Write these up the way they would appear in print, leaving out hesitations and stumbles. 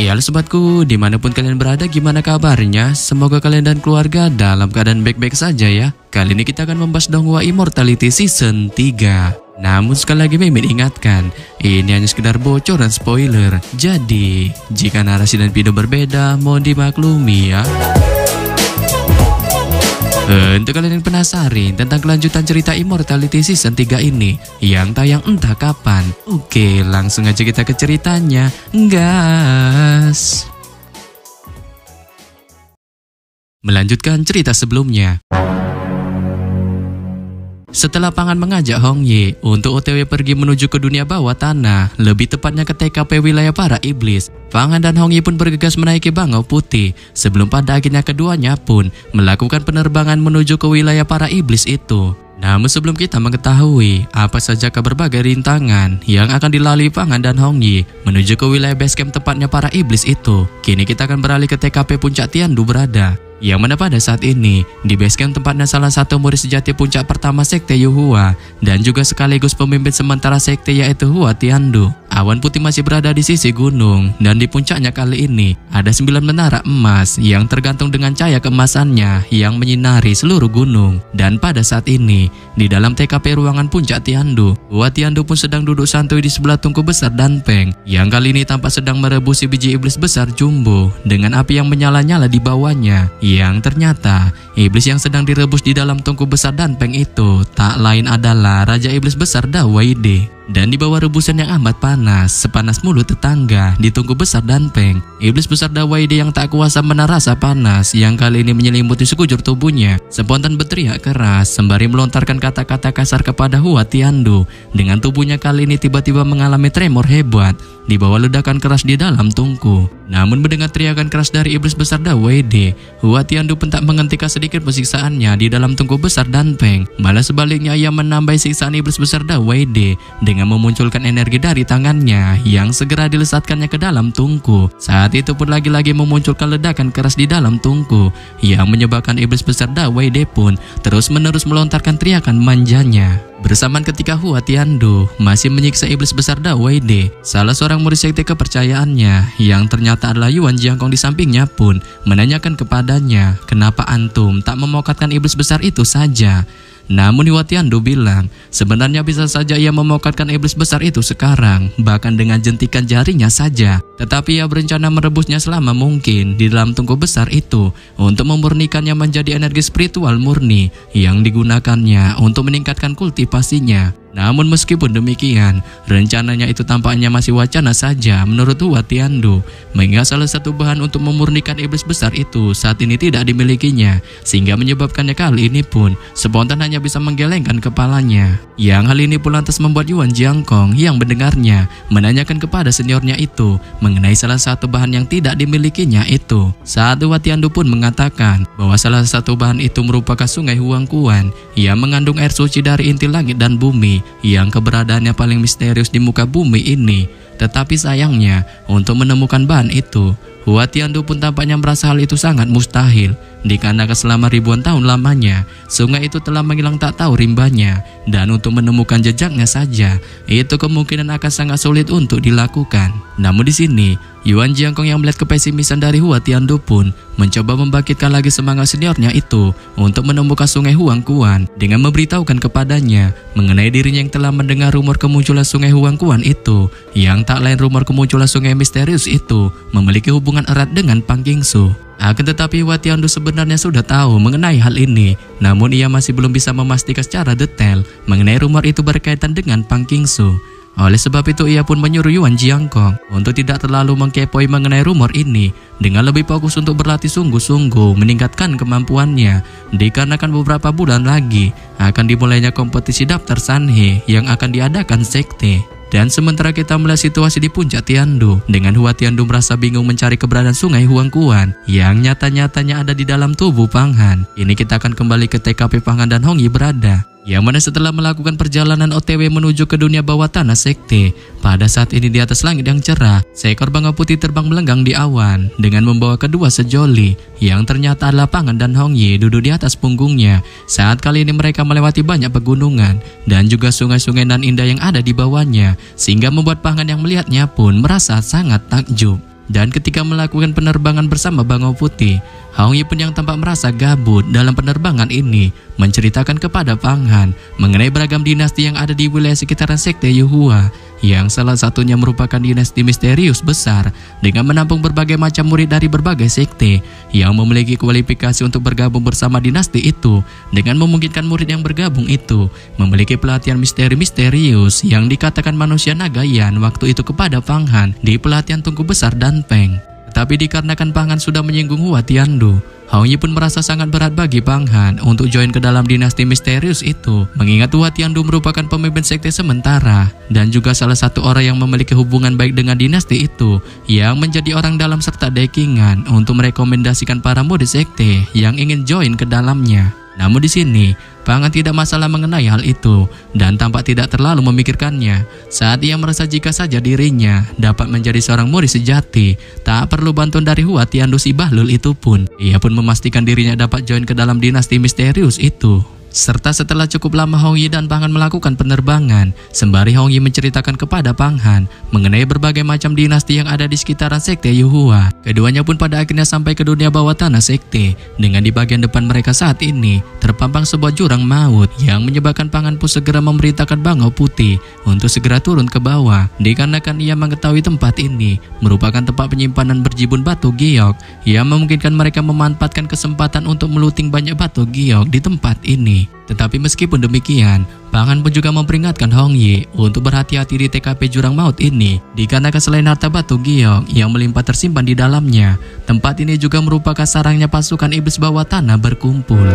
Hai halo sobatku, dimanapun kalian berada, gimana kabarnya? Semoga kalian dan keluarga dalam keadaan baik-baik saja ya. Kali ini kita akan membahas Donghua Immortality Season 3. Namun sekali lagi Mimin ingatkan, ini hanya sekedar bocor dan spoiler. Jadi, jika narasi dan video berbeda, mohon dimaklumi ya. Untuk kalian yang penasaran tentang kelanjutan cerita Immortality Season 3 ini yang tayang entah kapan, oke langsung aja kita ke ceritanya, gas. Melanjutkan cerita sebelumnya. Setelah Pangan mengajak Hong Ye untuk OTW pergi menuju ke dunia bawah tanah, lebih tepatnya ke TKP wilayah para iblis, Pangan dan Hong Ye pun bergegas menaiki bangau putih sebelum pada akhirnya keduanya pun melakukan penerbangan menuju ke wilayah para iblis itu. Namun sebelum kita mengetahui apa saja berbagai rintangan yang akan dilalui Pangan dan Hong Ye menuju ke wilayah basecamp tepatnya para iblis itu, kini kita akan beralih ke TKP Puncak Tiandu berada. Yang mana pada saat ini, di basecamp tempatnya salah satu murid sejati puncak pertama sekte Yuhua dan juga sekaligus pemimpin sementara sekte yaitu Hua Tiandu. Awan putih masih berada di sisi gunung dan di puncaknya kali ini ada 9 menara emas yang tergantung dengan cahaya keemasannya yang menyinari seluruh gunung. Dan pada saat ini, di dalam TKP ruangan puncak Tiandu, Hua Tiandu pun sedang duduk santuy di sebelah tungku besar Danpeng yang kali ini tampak sedang merebusi biji iblis besar jumbo dengan api yang menyala-nyala di bawahnya. Yang ternyata iblis yang sedang direbus di dalam tungku besar Danpeng itu tak lain adalah Raja Iblis Besar Da Weide. Dan di bawah rebusan yang amat panas, sepanas mulut tetangga di tungku besar Danpeng, Iblis Besar Da Weide yang tak kuasa menahan rasa panas yang kali ini menyelimuti sekujur tubuhnya, spontan berteriak keras sembari melontarkan kata-kata kasar kepada Hua Tiandu. Dengan tubuhnya kali ini tiba-tiba mengalami tremor hebat di bawah ledakan keras di dalam tungku. Namun mendengar teriakan keras dari Iblis Besar Da Weide, Hua Tiandu pun tak menghentikan sedikit persiksaannya di dalam tungku besar Danpeng. Malah sebaliknya ia menambah siksaan Iblis Besar Da Weide dengan memunculkan energi dari tangannya yang segera dilesatkannya ke dalam tungku. Saat itu pun lagi-lagi memunculkan ledakan keras di dalam tungku yang menyebabkan Iblis Besar Da Weide pun terus-menerus melontarkan teriakan manjanya. Bersamaan ketika Hua Tiandu masih menyiksa Iblis Besar Da Weide, salah seorang murid sekte kepercayaannya yang ternyata adalah Yuan Jiangkong di sampingnya pun menanyakan kepadanya, kenapa antum tak memokatkan iblis besar itu saja? Namun Hua Tiandu bilang, sebenarnya bisa saja ia memokatkan iblis besar itu sekarang, bahkan dengan jentikan jarinya saja. Tetapi ia berencana merebusnya selama mungkin di dalam tungku besar itu untuk memurnikannya menjadi energi spiritual murni yang digunakannya untuk meningkatkan kultivasinya. Namun meskipun demikian, rencananya itu tampaknya masih wacana saja menurut Hua Tiandu, mengingat salah satu bahan untuk memurnikan iblis besar itu saat ini tidak dimilikinya, sehingga menyebabkannya kali ini pun spontan hanya bisa menggelengkan kepalanya. Yang hal ini pun lantas membuat Yuan Jiangkong yang mendengarnya menanyakan kepada seniornya itu mengenai salah satu bahan yang tidak dimilikinya itu. Saat Hua Tiandu pun mengatakan bahwa salah satu bahan itu merupakan sungai Huangquan yang mengandung air suci dari inti langit dan bumi yang keberadaannya paling misterius di muka bumi ini. Tetapi sayangnya, untuk menemukan bahan itu, Hua Tiandu pun tampaknya merasa hal itu sangat mustahil, dikarenakan selama ribuan tahun lamanya sungai itu telah menghilang tak tahu rimbanya, dan untuk menemukan jejaknya saja itu kemungkinan akan sangat sulit untuk dilakukan. Namun di sini Yuan Jiangkong yang melihat kepesimisan dari Hua Tiandu pun mencoba membangkitkan lagi semangat seniornya itu untuk menemukan sungai Huangquan dengan memberitahukan kepadanya mengenai dirinya yang telah mendengar rumor kemunculan sungai Huangquan itu, yang tak lain rumor kemunculan sungai misterius itu memiliki hubungan erat dengan Pang Qingsu. Akan tetapi Hua Tiandu sebenarnya sudah tahu mengenai hal ini, namun ia masih belum bisa memastikan secara detail mengenai rumor itu berkaitan dengan Pang Qingsu. Oleh sebab itu ia pun menyuruh Yuan Jiangkong untuk tidak terlalu mengkepoi mengenai rumor ini, dengan lebih fokus untuk berlatih sungguh-sungguh meningkatkan kemampuannya, dikarenakan beberapa bulan lagi akan dimulainya kompetisi daftar Sanhe yang akan diadakan sekte. Dan sementara kita melihat situasi di puncak Tiandu, dengan Hua Tiandu merasa bingung mencari keberadaan sungai Huangquan yang nyata-nyatanya ada di dalam tubuh Pangan. Ini kita akan kembali ke TKP Pangan dan Hong Ye berada, yang mana setelah melakukan perjalanan OTW menuju ke dunia bawah tanah sekte, pada saat ini di atas langit yang cerah, seekor bangau putih terbang melenggang di awan dengan membawa kedua sejoli yang ternyata adalah Pangan dan Hong Ye duduk di atas punggungnya. Saat kali ini mereka melewati banyak pegunungan dan juga sungai-sungai nan indah yang ada di bawahnya, sehingga membuat Pangan yang melihatnya pun merasa sangat takjub. Dan ketika melakukan penerbangan bersama Bangau Putih, Hong Yi pun yang tampak merasa gabut dalam penerbangan ini menceritakan kepada Pang Han mengenai beragam dinasti yang ada di wilayah sekitaran sekte Yuhua, yang salah satunya merupakan dinasti misterius besar dengan menampung berbagai macam murid dari berbagai sekte yang memiliki kualifikasi untuk bergabung bersama dinasti itu, dengan memungkinkan murid yang bergabung itu memiliki pelatihan misteri misterius yang dikatakan manusia Nagayan waktu itu kepada Pang Han di pelatihan Tungku Besar dan Peng. Tetapi dikarenakan Pang Han sudah menyinggung Hua Tiandu, Hong Yi pun merasa sangat berat bagi Pang Han untuk join ke dalam dinasti misterius itu, mengingat Hua Tiandu merupakan pemimpin sekte sementara dan juga salah satu orang yang memiliki hubungan baik dengan dinasti itu, yang menjadi orang dalam serta dekingan untuk merekomendasikan para murid sekte yang ingin join ke dalamnya. Namun di sini, Pang Han tidak masalah mengenai hal itu dan tampak tidak terlalu memikirkannya saat ia merasa jika saja dirinya dapat menjadi seorang murid sejati, tak perlu bantuan dari Hua Tiandu si Bahlul itu pun. Ia pun memastikan dirinya dapat join ke dalam dinasti misterius itu. Serta setelah cukup lama Hong Yi dan Pang Han melakukan penerbangan, sembari Hong Yi menceritakan kepada Pang Han mengenai berbagai macam dinasti yang ada di sekitaran sekte Yuhua. Keduanya pun pada akhirnya sampai ke dunia bawah tanah sekte, dengan di bagian depan mereka saat ini terpampang sebuah jurang maut yang menyebabkan Pang Han pun segera memerintahkan Bangau Putih untuk segera turun ke bawah, dikarenakan ia mengetahui tempat ini merupakan tempat penyimpanan berjibun batu giok yang memungkinkan mereka memanfaatkan kesempatan untuk meluting banyak batu giok di tempat ini. Tetapi meskipun demikian, Pang Han pun juga memperingatkan Hong Yi untuk berhati-hati di TKP jurang maut ini, dikarenakan selain harta batu giok yang melimpah tersimpan di dalamnya, tempat ini juga merupakan sarangnya pasukan iblis bawah tanah berkumpul.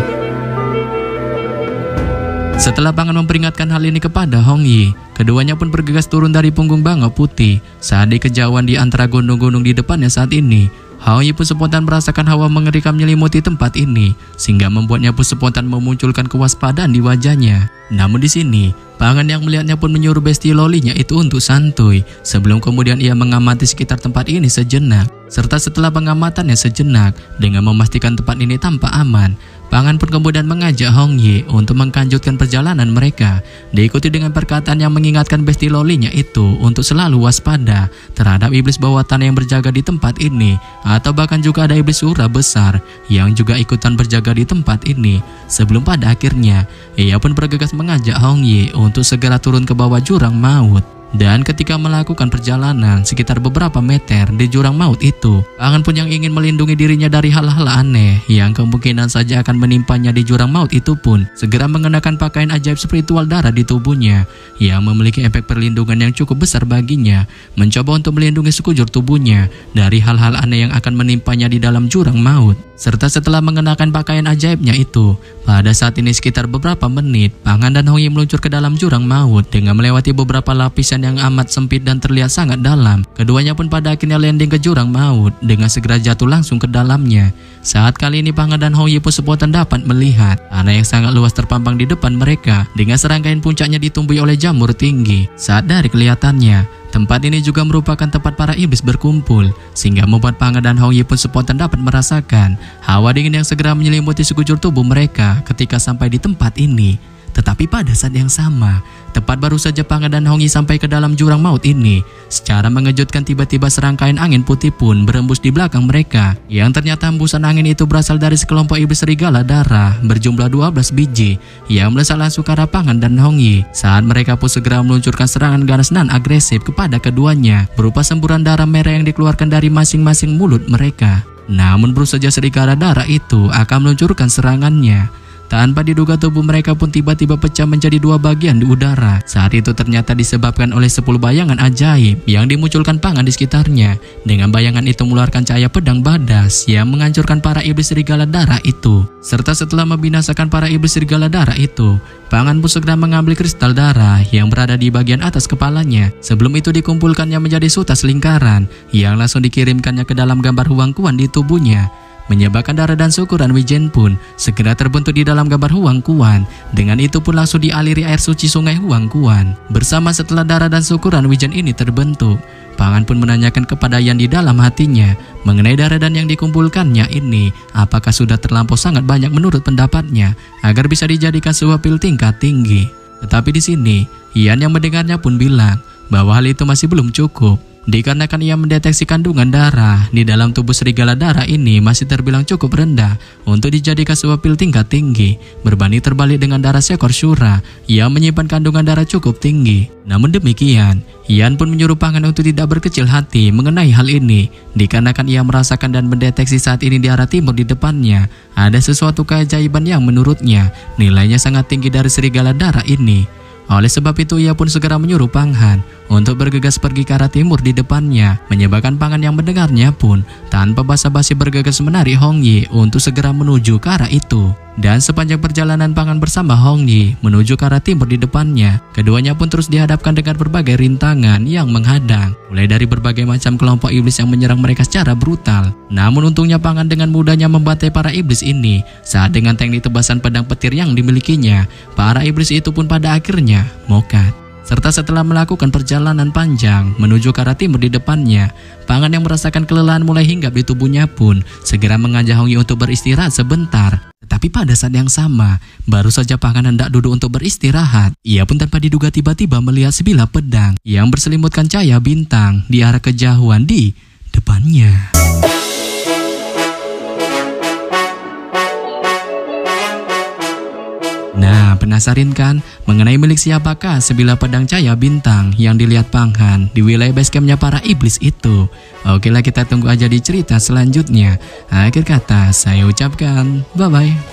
Setelah Pang Han memperingatkan hal ini kepada Hong Yi, keduanya pun bergegas turun dari punggung Bangau Putih. Saat di kejauhan di antara gunung-gunung di depannya saat ini, Hong Yi pun spontan merasakan hawa mengerikan menyelimuti tempat ini, sehingga membuatnya pun spontan memunculkan kewaspadaan di wajahnya. Namun di sini, Pang Han yang melihatnya pun menyuruh besti lolinya itu untuk santuy, sebelum kemudian ia mengamati sekitar tempat ini sejenak. Serta setelah pengamatannya sejenak, dengan memastikan tempat ini tampak aman, Pang Han pun kemudian mengajak Hong Yi untuk menglanjutkan perjalanan mereka, diikuti dengan perkataan yang mengingatkan besti lolinya itu untuk selalu waspada terhadap iblis bawah tanah yang berjaga di tempat ini, atau bahkan juga ada iblis sura besar yang juga ikutan berjaga di tempat ini. Sebelum pada akhirnya, ia pun bergegas mengajak Hong Yi untuk segera turun ke bawah jurang maut. Dan ketika melakukan perjalanan sekitar beberapa meter di jurang maut itu, Pang Han pun yang ingin melindungi dirinya dari hal-hal aneh yang kemungkinan saja akan menimpanya di jurang maut itu pun segera mengenakan pakaian ajaib spiritual darah di tubuhnya yang memiliki efek perlindungan yang cukup besar baginya, mencoba untuk melindungi sekujur tubuhnya dari hal-hal aneh yang akan menimpanya di dalam jurang maut. Serta setelah mengenakan pakaian ajaibnya itu, pada saat ini sekitar beberapa menit, Pang Han dan Hong Yi meluncur ke dalam jurang maut dengan melewati beberapa lapisan yang amat sempit dan terlihat sangat dalam. Keduanya pun pada akhirnya landing ke jurang maut dengan segera jatuh langsung ke dalamnya. Saat kali ini Pang Han dan Hong Yi pun spontan dapat melihat tanah yang sangat luas terpampang di depan mereka dengan serangkaian puncaknya ditumbuhi oleh jamur tinggi. Saat dari kelihatannya, tempat ini juga merupakan tempat para iblis berkumpul, sehingga membuat Pang Han dan Hong Yi pun spontan dapat merasakan hawa dingin yang segera menyelimuti sekujur tubuh mereka ketika sampai di tempat ini. Tetapi pada saat yang sama, tepat baru saja Pang Han dan Hong Yi sampai ke dalam jurang maut ini, secara mengejutkan tiba-tiba serangkaian angin putih pun berembus di belakang mereka, yang ternyata hembusan angin itu berasal dari sekelompok iblis serigala darah berjumlah 12 biji yang melesat langsung ke arah Pang Han dan Hong Yi. Saat mereka pun segera meluncurkan serangan ganas dan agresif kepada keduanya berupa semburan darah merah yang dikeluarkan dari masing-masing mulut mereka. Namun baru saja serigala darah itu akan meluncurkan serangannya, tanpa diduga tubuh mereka pun tiba-tiba pecah menjadi dua bagian di udara. Saat itu ternyata disebabkan oleh 10 bayangan ajaib yang dimunculkan Pang Han di sekitarnya. Dengan bayangan itu mengeluarkan cahaya pedang badas yang menghancurkan para iblis serigala darah itu. Serta setelah membinasakan para iblis serigala darah itu, Pang Han pun segera mengambil kristal darah yang berada di bagian atas kepalanya. Sebelum itu dikumpulkannya menjadi sutas lingkaran yang langsung dikirimkannya ke dalam gambar Huang Kuan di tubuhnya, menyebabkan darah dan syukuran Wijen pun segera terbentuk di dalam gambar Huang Kuan. Dengan itu pun langsung dialiri air suci sungai Huang Kuan. Bersama setelah darah dan syukuran Wijen ini terbentuk, Pang Han pun menanyakan kepada Yan di dalam hatinya mengenai darah dan yang dikumpulkannya ini, apakah sudah terlampau sangat banyak menurut pendapatnya agar bisa dijadikan sebuah pil tingkat tinggi. Tetapi di sini Yan yang mendengarnya pun bilang bahwa hal itu masih belum cukup. dikarenakan ia mendeteksi kandungan darah di dalam tubuh serigala darah ini masih terbilang cukup rendah untuk dijadikan sebuah pil tingkat tinggi. Berbanding terbalik dengan darah seekor Shura yang menyimpan kandungan darah cukup tinggi. Namun demikian, Ian pun menyuruh Pangan untuk tidak berkecil hati mengenai hal ini, dikarenakan ia merasakan dan mendeteksi saat ini di arah timur di depannya ada sesuatu keajaiban yang menurutnya nilainya sangat tinggi dari serigala darah ini. Oleh sebab itu ia pun segera menyuruh Panghan untuk bergegas pergi ke arah timur di depannya, menyebabkan Panghan yang mendengarnya pun tanpa basa-basi bergegas menarik Hong Yi untuk segera menuju ke arah itu. Dan sepanjang perjalanan Panghan bersama Hong Yi menuju ke arah timur di depannya, keduanya pun terus dihadapkan dengan berbagai rintangan yang menghadang, mulai dari berbagai macam kelompok iblis yang menyerang mereka secara brutal. Namun untungnya Panghan dengan mudahnya membantai para iblis ini saat dengan teknik tebasan pedang petir yang dimilikinya, para iblis itu pun pada akhirnya mokat. Serta setelah melakukan perjalanan panjang menuju ke arah timur di depannya, Panghan yang merasakan kelelahan mulai hinggap di tubuhnya pun segera mengajak Hong Yi untuk beristirahat sebentar. Tetapi pada saat yang sama, baru saja Panghan hendak duduk untuk beristirahat, ia pun tanpa diduga tiba-tiba melihat sebilah pedang yang berselimutkan cahaya bintang di arah kejauhan di depannya. Nah, penasaran kan mengenai milik siapakah sebilah pedang cahaya bintang yang dilihat Panghan di wilayah basecampnya para iblis itu? Oke lah, kita tunggu aja di cerita selanjutnya. Akhir kata saya ucapkan bye-bye.